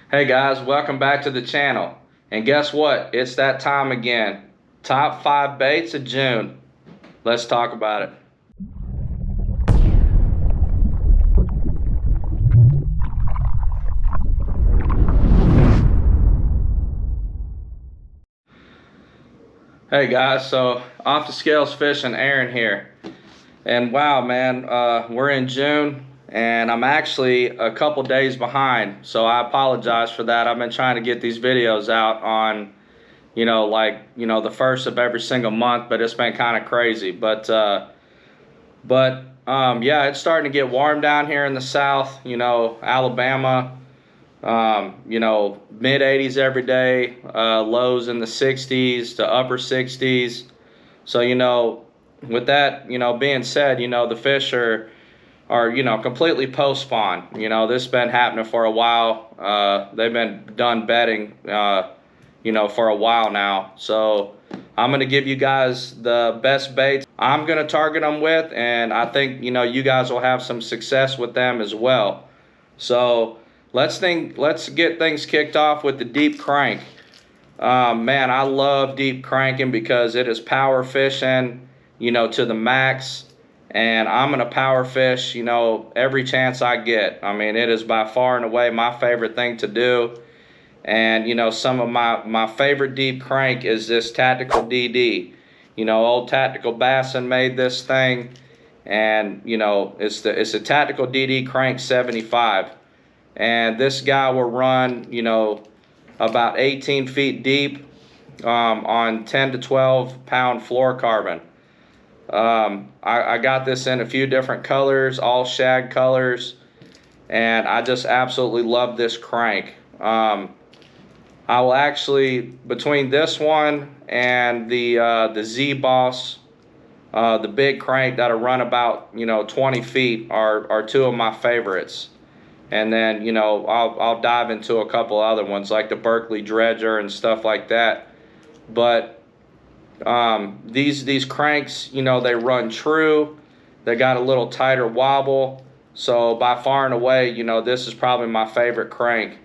Hey guys, welcome back to the channel. And guess what? It's that time again. Top 5 baits of June. Let's talk about it. Hey guys, so Off the Scales Fishing, Aaron here. And wow man, we're in June and I'm actually a couple days behind, so I apologize for that. I've been trying to get these videos out on the first of every single month, but it's been kind of crazy. Yeah, it's starting to get warm down here in the south, Alabama, mid 80s every day, lows in the 60s to upper 60s. So, with that, being said, the fish are completely post spawn. This has been happening for a while. They've been done bedding, for a while now. So I'm going to give you guys the best baits I'm going to target them with, and I think, you guys will have some success with them as well. So let's get things kicked off with the deep crank. Man, I love deep cranking because it is power fishing, to the max. And I'm going to power fish, every chance I get. I mean, it is by far and away my favorite thing to do. And, some of my favorite deep crank is this Tactical DD. Old Tactical Bassin made this thing. And, it's a Tactical DD Crank 75. And this guy will run, about 18 feet deep on 10 to 12 pound fluorocarbon. I got this in a few different colors, all shag colors, and I just absolutely love this crank. I will actually, between this one and the Z-Boss, the big crank that'll run about 20 feet are two of my favorites. And then I'll dive into a couple other ones like the Berkeley Dredger and stuff like that. But these cranks, they run true. They got a little tighter wobble. So by far and away, this is probably my favorite crank.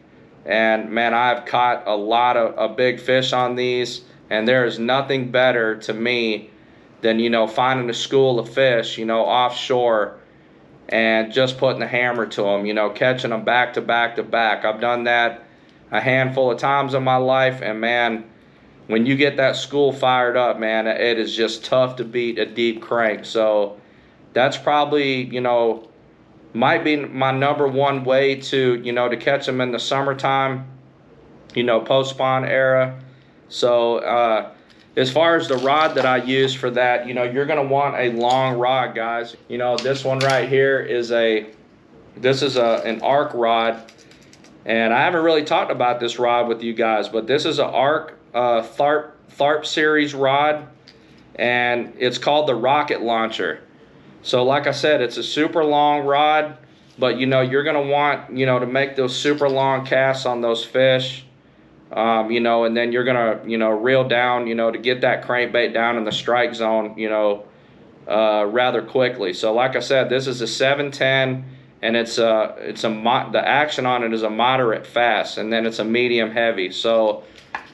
And man, I've caught a lot of big fish on these, and there is nothing better to me than finding a school of fish offshore and just putting the hammer to them, catching them back to back to back. I've done that a handful of times in my life, and man, when you get that school fired up, man, it is just tough to beat a deep crank. So that's probably, might be my number one way to, to catch them in the summertime, post-spawn era. So as far as the rod that I use for that, you're going to want a long rod, guys. This one right here is an arc rod. And I haven't really talked about this rod with you guys, but this is an arc Tharp series rod, and it's called the Rocket Launcher. So like I said, it's a super long rod, but you're gonna want to make those super long casts on those fish, and then you're gonna reel down to get that crankbait down in the strike zone rather quickly. So like I said, this is a 710, and the action on it is a moderate fast, and then it's a medium heavy. So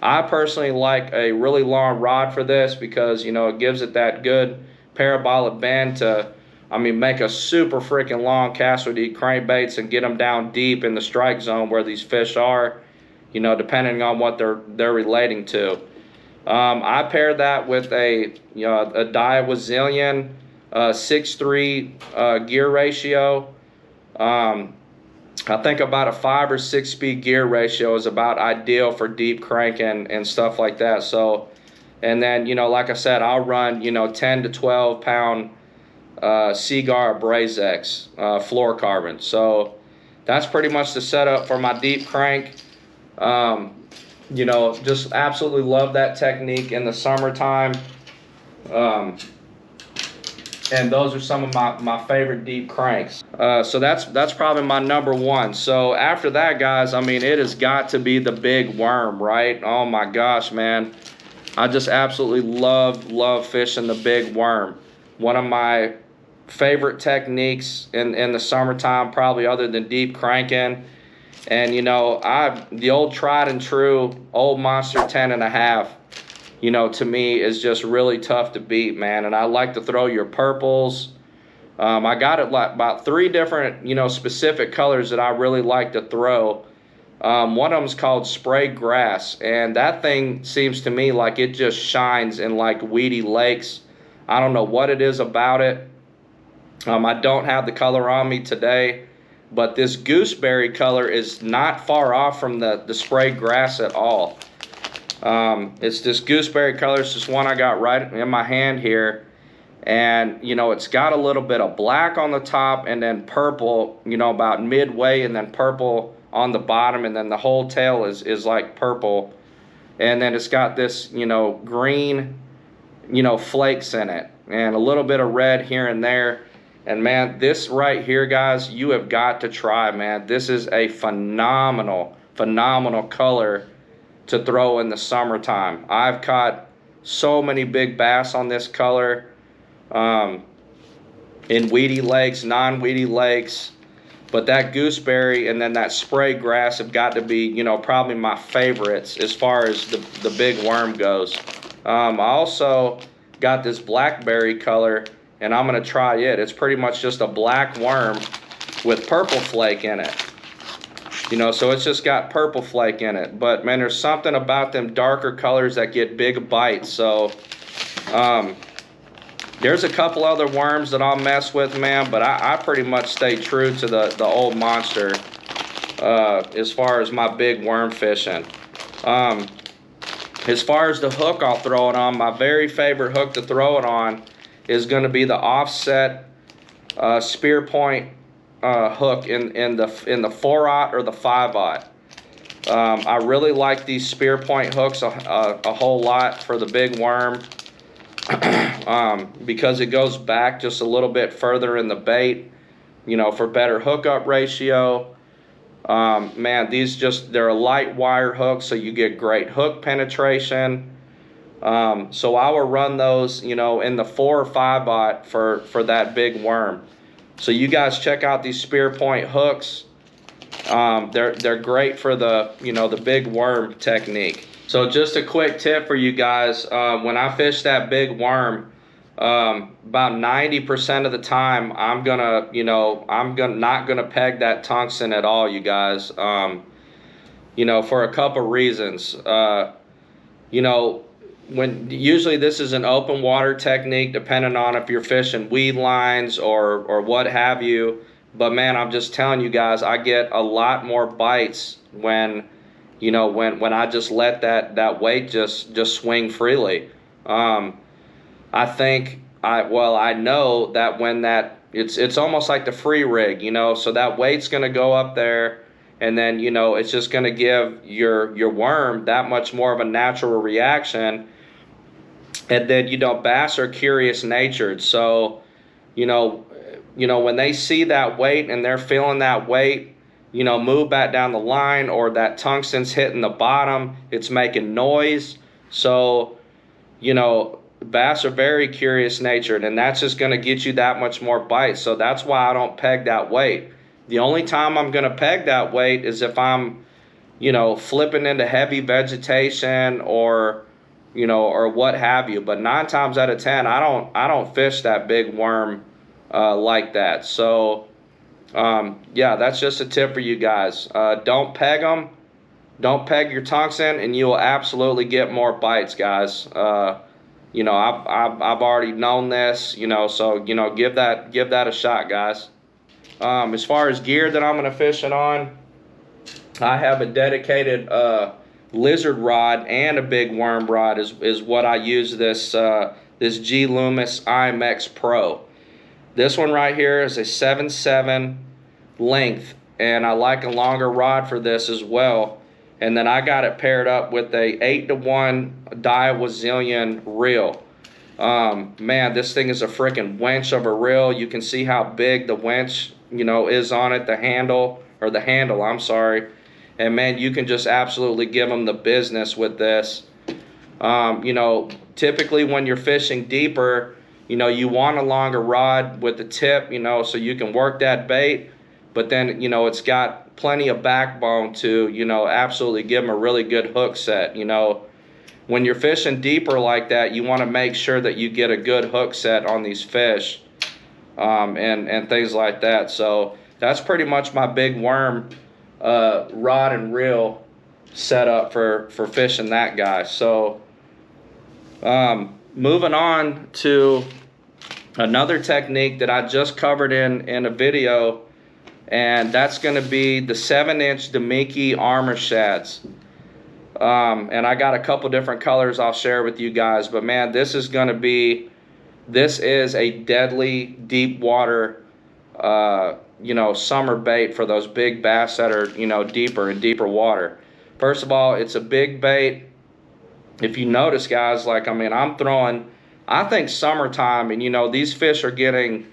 I personally like a really long rod for this because it gives it that good parabolic bend to, make a super freaking long cast with these crankbaits and get them down deep in the strike zone where these fish are, depending on what they're relating to. I paired that with a Daiwa Zillion 6:3 gear ratio. I think about a 5 or 6 speed gear ratio is about ideal for deep cranking and stuff like that. So, and then, like I said, I'll run, 10 to 12 pound Seaguar Brazex fluorocarbon. So that's pretty much the setup for my deep crank. Just absolutely love that technique in the summertime. And those are some of my favorite deep cranks. So that's probably my number one. So after that, guys, it has got to be the big worm, right? Oh my gosh, man. I just absolutely love fishing the big worm. One of my favorite techniques in the summertime, probably other than deep cranking, And you know, the old tried and true old monster 10.5, you know, to me is just really tough to beat, man. And I like to throw your purples. I got it like about 3 different, you know, specific colors that I really like to throw. One of them is called Spray Grass, and that thing seems to me like it just shines in like weedy lakes. I don't know what it is about it. I don't have the color on me today, but this Gooseberry color is not far off from the Spray Grass at all. It's this Gooseberry color. It's just one I got right in my hand here. And, you know, it's got a little bit of black on the top and then purple, you know, about midway, and then purple on the bottom, and then the whole tail is like purple. And then it's got this, you know, green, you know, flakes in it, and a little bit of red here and there. And man, this right here, guys, you have got to try, man. This is a phenomenal color to throw in the summertime. I've caught so many big bass on this color, in weedy lakes, non-weedy lakes. But that Gooseberry and then that Spray Grass have got to be, you know, probably my favorites as far as the big worm goes. I also got this Blackberry color, and I'm going to try it. It's pretty much just a black worm with purple flake in it. You know, so it's just got purple flake in it. But, man, there's something about them darker colors that get big bites. So, there's a couple other worms that I'll mess with, man, but I pretty much stay true to the old monster as far as my big worm fishing. As far as the hook I'll throw it on, my very favorite hook to throw it on is going to be the offset Spearpoint hook in the 4/0 or the 5/0. I really like these Spearpoint hooks a whole lot for the big worm. Because it goes back just a little bit further in the bait, you know, for better hookup ratio. Man, they're a light wire hook, so you get great hook penetration. So I will run those, you know, in the 4 or 5/0 for that big worm. So you guys check out these Spearpoint hooks. They're great for the, you know, the big worm technique. So just a quick tip for you guys, when I fish that big worm, about 90% of the time I'm not gonna peg that tungsten at all, you guys. You know, for a couple reasons. You know, usually this is an open water technique, depending on if you're fishing weed lines or what have you. But man, I'm just telling you guys, I get a lot more bites when, you know, when I just let that weight just swing freely. I know that when it's almost like the free rig, you know, so that weight's gonna go up there, and then, you know, it's just gonna give your worm that much more of a natural reaction. And then, you know, bass are curious natured, so you know when they see that weight and they're feeling that weight, you know, move back down the line, or that tungsten's hitting the bottom, it's making noise. So, you know, bass are very curious natured, and that's just going to get you that much more bite. So that's why I don't peg that weight. The only time I'm going to peg that weight is if I'm, you know, flipping into heavy vegetation or, you know, or what have you. But 9 times out of 10, I don't fish that big worm like that. So yeah, that's just a tip for you guys. Don't peg them. Don't peg your tungsten, and you will absolutely get more bites, guys. You know, I've already known this. You know, so you know, give that a shot, guys. As far as gear that I'm gonna fish it on, I have a dedicated lizard rod and a big worm rod is what I use this G Loomis IMX Pro. This one right here is a 7.7 length, and I like a longer rod for this as well. And then I got it paired up with a 8-to-1 Daiwa Zillion reel. Man, this thing is a freaking winch of a reel. You can see how big the winch, you know, is on it, the handle, I'm sorry. And man, you can just absolutely give them the business with this. You know, typically when you're fishing deeper, you know, you want a longer rod with the tip, you know, so you can work that bait. But then, you know, it's got plenty of backbone to, you know, absolutely give them a really good hook set. You know, when you're fishing deeper like that, you want to make sure that you get a good hook set on these fish, and things like that. So that's pretty much my big worm rod and reel setup for fishing that guy. So moving on to another technique that I just covered in a video, and that's going to be the 7-inch Demiki armor shads. And I got a couple different colors I'll share with you guys, but man, this is a deadly deep water, you know, summer bait for those big bass that are, you know, deeper and deeper water. First of all, it's a big bait. If you notice, guys, like, I mean, I'm throwing, I think summertime, and, you know, these fish are getting,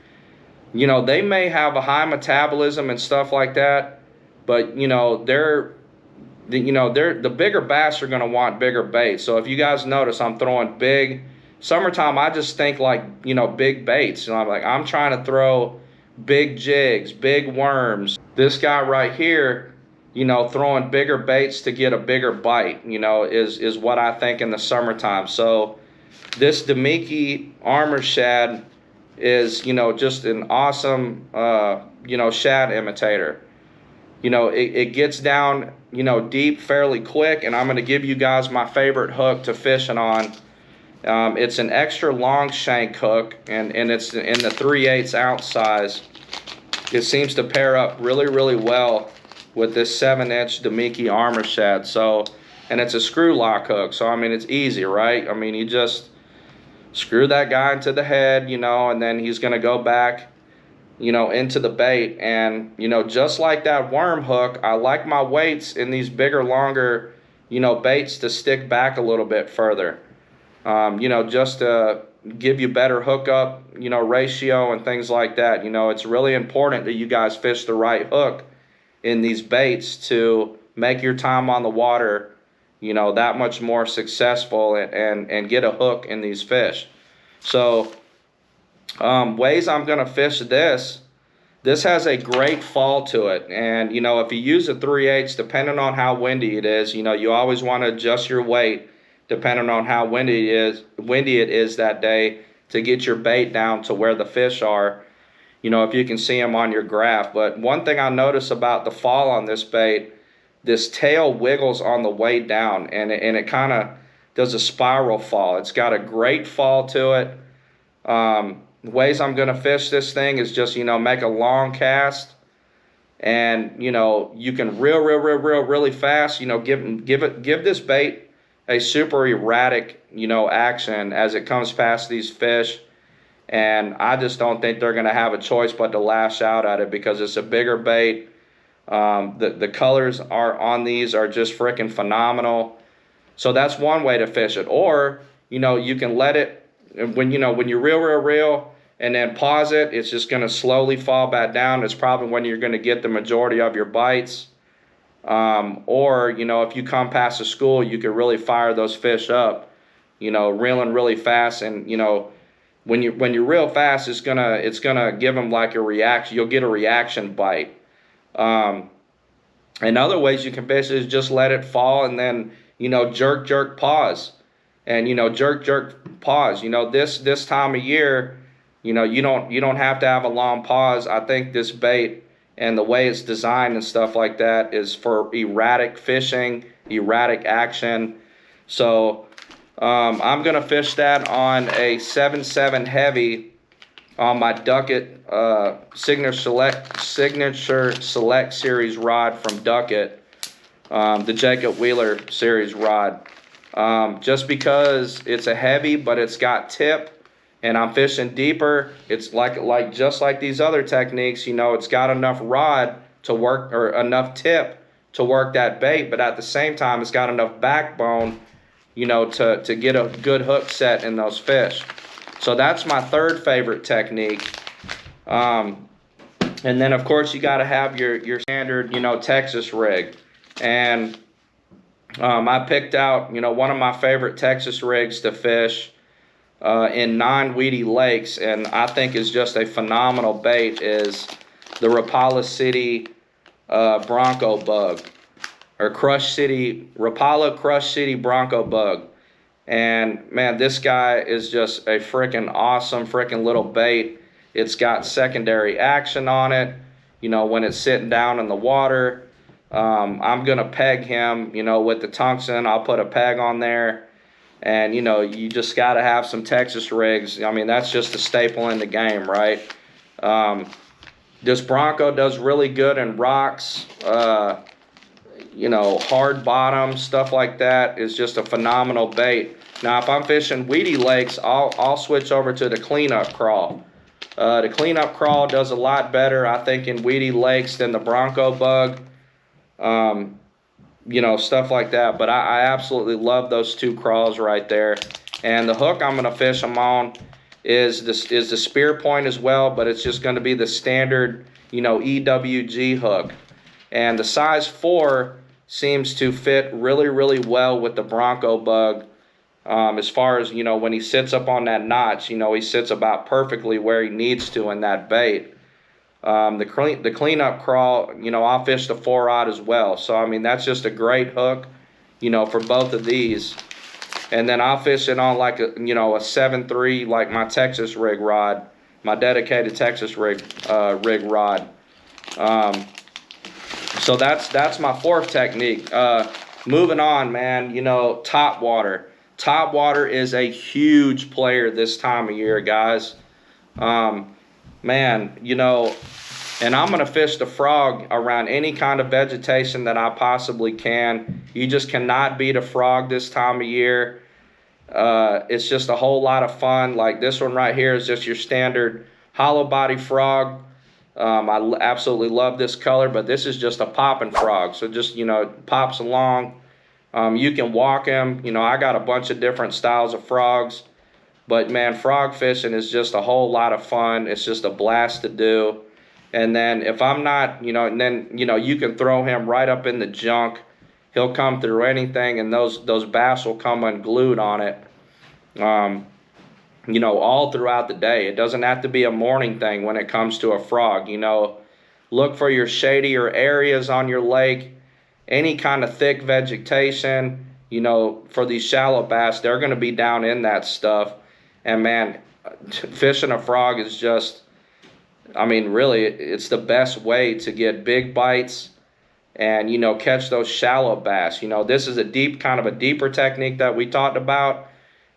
you know, they may have a high metabolism and stuff like that, but, you know, the bigger bass are going to want bigger baits. So if you guys notice, I'm throwing big, summertime, I just think like, you know, big baits. And I'm trying to throw big jigs, big worms. This guy right here, you know, throwing bigger baits to get a bigger bite, you know, is what I think in the summertime. So this Demiki armor shad is, you know, just an awesome, you know, shad imitator. You know, it gets down, you know, deep fairly quick, and I'm going to give you guys my favorite hook to fishing on. It's an extra long shank hook, and it's in the 3/8 ounce size. It seems to pair up really, really well with this 7-inch Demiki armor shad. So, and it's a screw lock hook, so I mean, it's easy, right? I mean, you just screw that guy into the head, you know, and then he's going to go back, you know, into the bait. And, you know, just like that worm hook, I like my weights in these bigger, longer, you know, baits to stick back a little bit further, you know, just to give you better hookup, you know, ratio and things like that. You know, it's really important that you guys fish the right hook in these baits to make your time on the water, you know, that much more successful, and get a hook in these fish. So ways I'm going to fish this has a great fall to it. And, you know, if you use a 3/8, depending on how windy it is, you know, you always want to adjust your weight depending on how windy it is that day to get your bait down to where the fish are, you know, if you can see them on your graph. But one thing I notice about the fall on this bait, this tail wiggles on the way down, and it kind of does a spiral fall. It's got a great fall to it. Ways I'm going to fish this thing is just, you know, make a long cast, and, you know, you can reel really fast. You know, give this bait a super erratic, you know, action as it comes past these fish. And I just don't think they're going to have a choice but to lash out at it, because it's a bigger bait. The colors on these are just freaking phenomenal. So that's one way to fish it. Or, you know, you can let it, when you reel and then pause it, it's just going to slowly fall back down. It's probably when you're going to get the majority of your bites. Or, you know, if you come past a school, you could really fire those fish up, you know, reeling really fast. And, you know, when you reel fast, it's gonna give them like a reaction. You'll get a reaction bite. And other ways you can fish is just let it fall, and then, you know, jerk, pause, and, you know, jerk, pause. You know, this time of year, you know, you don't have to have a long pause. I think this bait and the way it's designed and stuff like that is for erratic fishing, erratic action. So I'm going to fish that on a 7.7 heavy on my Duckett Signature Select Series rod from Duckett, the Jacob Wheeler Series rod. Just because it's a heavy, but it's got tip, and I'm fishing deeper. It's just like these other techniques, you know, it's got enough rod to work, or enough tip to work that bait, but at the same time, it's got enough backbone, you know, to get a good hook set in those fish. So that's my third favorite technique. And then, of course, you got to have your standard, you know, Texas rig. And I picked out, you know, one of my favorite Texas rigs to fish in non-weedy lakes, and I think is just a phenomenal bait, is the Rapala City Bronco bug, or Rapala Crush City Bronco bug. And man, this guy is just a freaking awesome freaking little bait. It's got secondary action on it, you know, when it's sitting down in the water. I'm gonna peg him, you know, with the tungsten. I'll put a peg on there. And you know, you just got to have some Texas rigs. I mean, that's just a staple in the game, right? This Bronco does really good in rocks, you know, hard bottom, stuff like that is just a phenomenal bait. Now, if I'm fishing weedy lakes, I'll switch over to the cleanup crawl. The cleanup crawl does a lot better, I think, in weedy lakes than the Bronco bug. You know, stuff like that. But I absolutely love those two crawls right there. And the hook I'm going to fish them on is the Spearpoint as well, but it's just going to be the standard, you know, EWG hook. And the size 4 seems to fit really, really well with the Bronco bug. As far as, you know, when he sits up on that notch, you know, he sits about perfectly where he needs to in that bait. The cleanup crawl, you know, I'll fish the 4-aught as well. So, I mean, that's just a great hook, you know, for both of these. And then I'll fish it on like a, you know, a 7.3, like my Texas rig rod, my dedicated Texas rig rod. So that's my 4th technique. Moving on, man, you know, top water. Top water is a huge player this time of year, guys. Man, you know, and I'm going to fish the frog around any kind of vegetation that I possibly can. You just cannot beat a frog this time of year. It's just a whole lot of fun. Like this one right here is just your standard hollow body frog. I absolutely love this color, but this is just a popping frog. So just, you know, pops along. You can walk him. You know, I got a bunch of different styles of frogs. But man, frog fishing is just a whole lot of fun. It's just a blast to do. And then if I'm not, you know, and then, you know, you can throw him right up in the junk. He'll come through anything, and those bass will come unglued on it. You know, all throughout the day. It doesn't have to be a morning thing when it comes to a frog. You know, look for your shadier areas on your lake. Any kind of thick vegetation, you know, for these shallow bass, they're going to be down in that stuff. And man, fishing a frog is just, I mean, really, it's the best way to get big bites and, you know, catch those shallow bass. You know, this is a kind of a deeper technique that we talked about.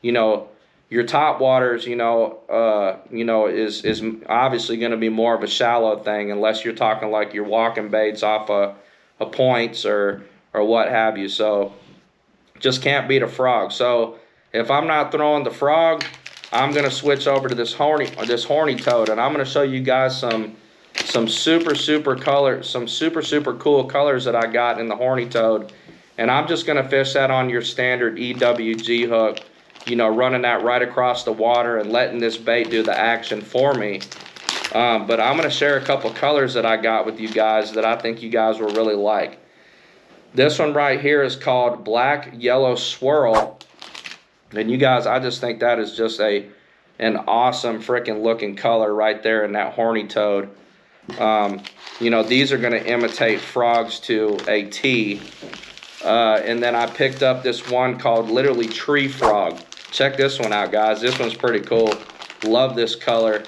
You know, your top waters, you know, is obviously going to be more of a shallow thing, unless you're talking like you're walking baits off a points or what have you. So just can't beat a frog. So if I'm not throwing the frog, I'm gonna switch over to this horny toad, and I'm gonna show you guys some super cool colors that I got in the horny toad. And I'm just gonna fish that on your standard EWG hook, you know, running that right across the water and letting this bait do the action for me. But I'm gonna share a couple colors that I got with you guys that I think you guys will really like. This one right here is called Black Yellow Swirl. And you guys, I just think that is just an awesome freaking looking color right there in that horny toad. You know, these are going to imitate frogs to a T. And then I picked up this one called literally Tree Frog. Check this one out, guys. This one's pretty cool. Love this color.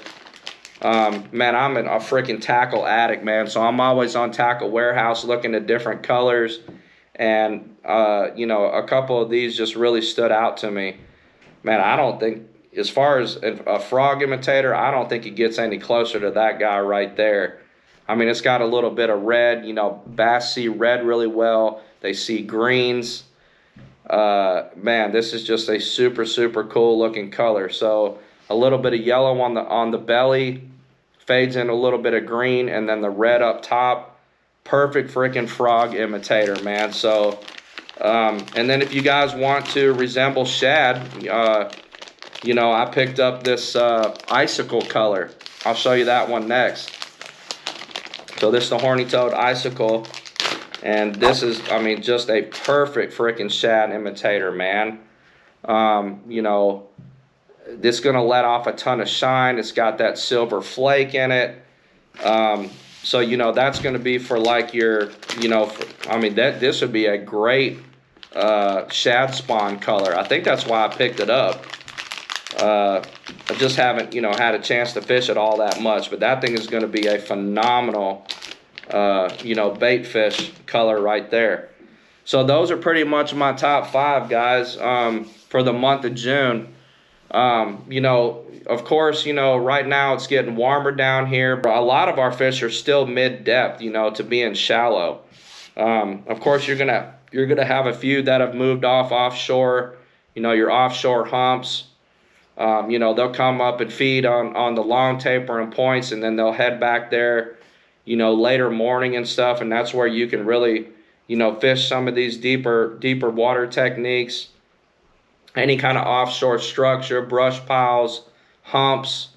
Man, I'm a freaking tackle addict, man. So I'm always on Tackle Warehouse looking at different colors. And, you know, a couple of these just really stood out to me. Man, I don't think, as far as a frog imitator, I don't think it gets any closer to that guy right there. I mean, it's got a little bit of red. You know, bass see red really well. They see greens. Man, this is just a super cool looking color. So a little bit of yellow on the belly, fades in a little bit of green, and then the red up top. Perfect freaking frog imitator, man. So, and then if you guys want to resemble shad, you know, I picked up this icicle color. I'll show you that one next. So this is the horny toad icicle, and this is, I mean, just a perfect freaking shad imitator, man. You know, this is gonna let off a ton of shine. It's got that silver flake in it. So, you know, that's going to be for like your, you know, I mean, this would be a great shad spawn color. I think that's why I picked it up. I just haven't, you know, had a chance to fish it all that much, but that thing is going to be a phenomenal, you know, bait fish color right there. So those are pretty much my top 5, guys, for the month of June. You know, of course, you know, right now it's getting warmer down here, but a lot of our fish are still mid-depth, you know, to being shallow. Of course, you're gonna have a few that have moved offshore, you know, your offshore humps. You know, they'll come up and feed on the long tapering points, and then they'll head back there, you know, later morning and stuff, and that's where you can really, you know, fish some of these deeper water techniques. Any kind of offshore structure, brush piles, humps,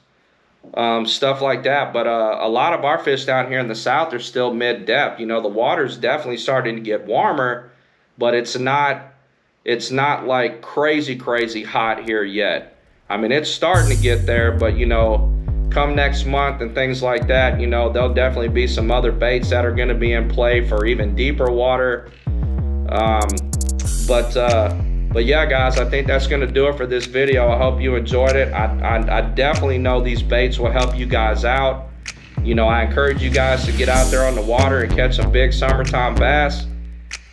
stuff like that. But a lot of our fish down here in the south are still mid-depth. You know, the water's definitely starting to get warmer, but it's not like crazy hot here yet. I mean, it's starting to get there, but, you know, come next month and things like that, you know, there'll definitely be some other baits that are going to be in play for even deeper water. But yeah, guys, I think that's going to do it for this video. I hope you enjoyed it. I definitely know these baits will help you guys out. You know, I encourage you guys to get out there on the water and catch some big summertime bass.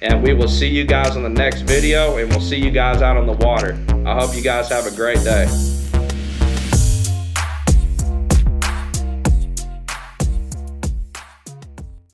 And we will see you guys on the next video, and we'll see you guys out on the water. I hope you guys have a great day.